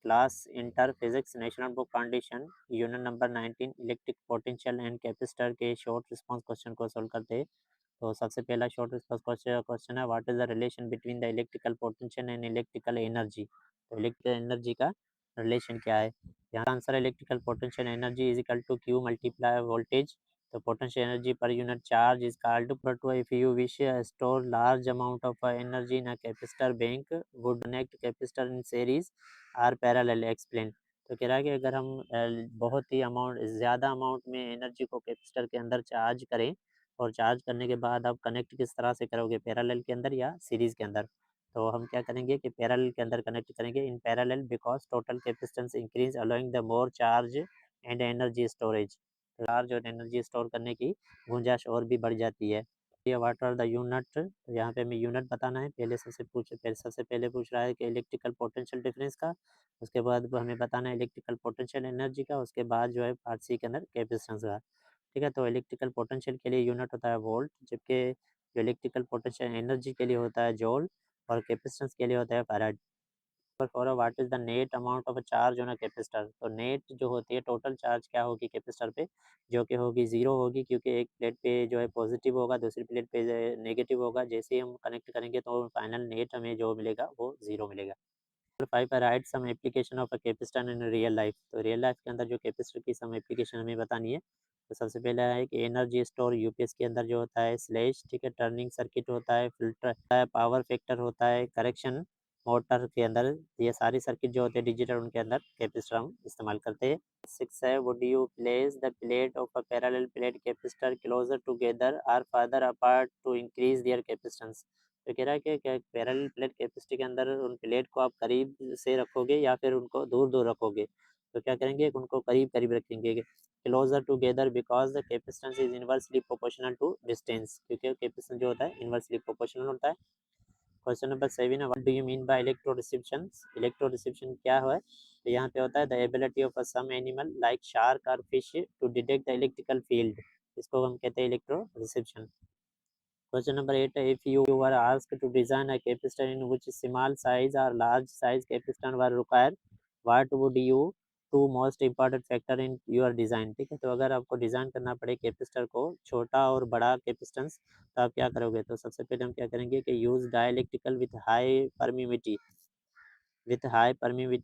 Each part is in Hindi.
Class inter physics national book condition unit number 19 electric potential and capacitor के शॉर्ट रिस्पांस क्वेश्चन को सोल्व करते हैं। तो सबसे पहला शॉर्ट रिस्पांस क्वेश्चन है, what is the relation between the electrical potential and electrical energy. तो इलेक्ट्रिकल एनर्जी का रिलेशन क्या है। यहाँ answer electrical potential energy is equal to q multiply voltage. तो potential energy per unit charge is called to if you wish store large amount of energy in a capacitor bank would connect capacitor in series or parallel explain। तो कह रहा है कि अगर हम बहुत ही ज़्यादा अमाउंट में एनर्जी को कैपेसिटर के अंदर चार्ज करें और चार्ज करने के बाद आप कनेक्ट किस तरह से करोगे, पैरेलल के अंदर या सीरीज़ के अंदर। तो हम क्या करेंगे कि पैरेलल के अंदर कनेक्ट करेंगे in parallel because total capacitance increase allowing the more charge and energy storage. Charge और एनर्जी स्टोर करने की गुंजाइश और भी बढ़ जाती है। ये वाट आर द यूनिट, यहाँ पे हमें यूनिट बताना है। सबसे पहले पूछ रहा है कि इलेक्ट्रिकल पोटेंशियल डिफरेंस का, उसके बाद हमें बताना है इलेक्ट्रिकल पोटेंशियल एनर्जी का, उसके बाद जो है पार्ट सी के अंदर कैपेसिटेंस का। ठीक है, तो इलेक्ट्रिकल पोटेंशियल के लिए यूनिट होता है वोल्ट, जबकि जो इलेक्ट्रिकल पोटेंशियल एनर्जी के लिए होता है जॉल और कैपेसिटेंस के लिए होता है farad. For what is the net amount of charge on a capacitor. तो नेट जो होती है टोटल चार्ज क्या होगी कैपेसिटर पे, जो कि होगी ज़ीरो होगी, क्योंकि एक प्लेट पे जो है पॉजिटिव होगा, दूसरी प्लेट पे नेगेटिव होगा। जैसे ही हम कनेक्ट करेंगे तो फाइनल नेट हमें जो मिलेगा वो ज़ीरो मिलेगा। 5 right some application of a capacitor in real life. तो रियल लाइफ के अंदर जो कैपेसिटर की सम एप्लीकेशन हमें बतानी है। तो सबसे पहला है कि एनर्जी स्टोर यूपीएस के अंदर जो होता है स्लैश, ठीक है, टर्निंग सर्किट होता है, फिल्टर होता है, पावर फैक्टर होता है, करेक्शन मोटर के अंदर, ये सारी सर्किट जो होते हैं डिजिटल, उनके अंदर कैपेसिटर हम इस्तेमाल करते हैं। 6 है, would you place the plate of a parallel plate capacitor closer together और further apart to increase their capacitance. तो कह रहा है कि पैरेलल प्लेट कैपेसिटी के अंदर उन प्लेट को आप करीब से रखोगे या फिर उनको दूर दूर रखोगे। तो क्या करेंगे, उनको करीब करीब रखेंगे closer together because the capacitance is inversely proportional to distance, क्योंकि कैपेसिटेंस जो होता है इनवर्सली प्रोपोर्शनल होता है। क्वेश्चन नंबर 7 है, what do you mean by electro reception. Electro reception क्या है। तो यहाँ पे होता है the ability of some animal like shark और fish to detect the electrical field, इसको हम कहते हैं electro reception. Question number 8, if you were asked to design a capacitor in which small size or large size capacitor were required, what would you two most important factor in your design। ठीक है, तो अगर आपको डिज़ाइन करना पड़े कैपेसिटर को, छोटा और बड़ा कैपेसिटेंस, तो आप क्या करोगे। तो सबसे पहले हम क्या करेंगे कि use dielectrical with high permittivity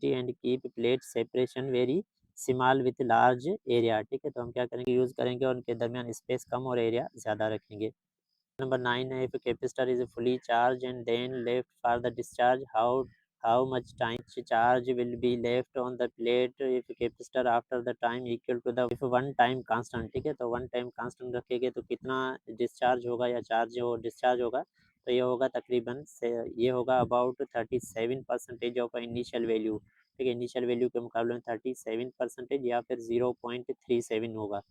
and keep plate separation very small with large area. ठीक है, तो हम क्या करेंगे, यूज़ करेंगे और उनके दरमियान स्पेस कम और एरिया ज़्यादा रखेंगे। Number 9, if a capacitor is fully charged and then left for the discharge, how much time charge will be left on the plate if capacitor after the time equal to the if one time constant। ठीक है, तो वन टाइम कांस्टेंट रखेंगे तो कितना डिस्चार्ज होगा या चार्ज हो डिस्चार्ज होगा। तो ये होगा तकरीबन से ये होगा अबाउट 37% ऑफ इनिशियल वैल्यू। ठीक है, इनिशियल वैल्यू के मुकाबले में 37% या फिर 0.37 होगा।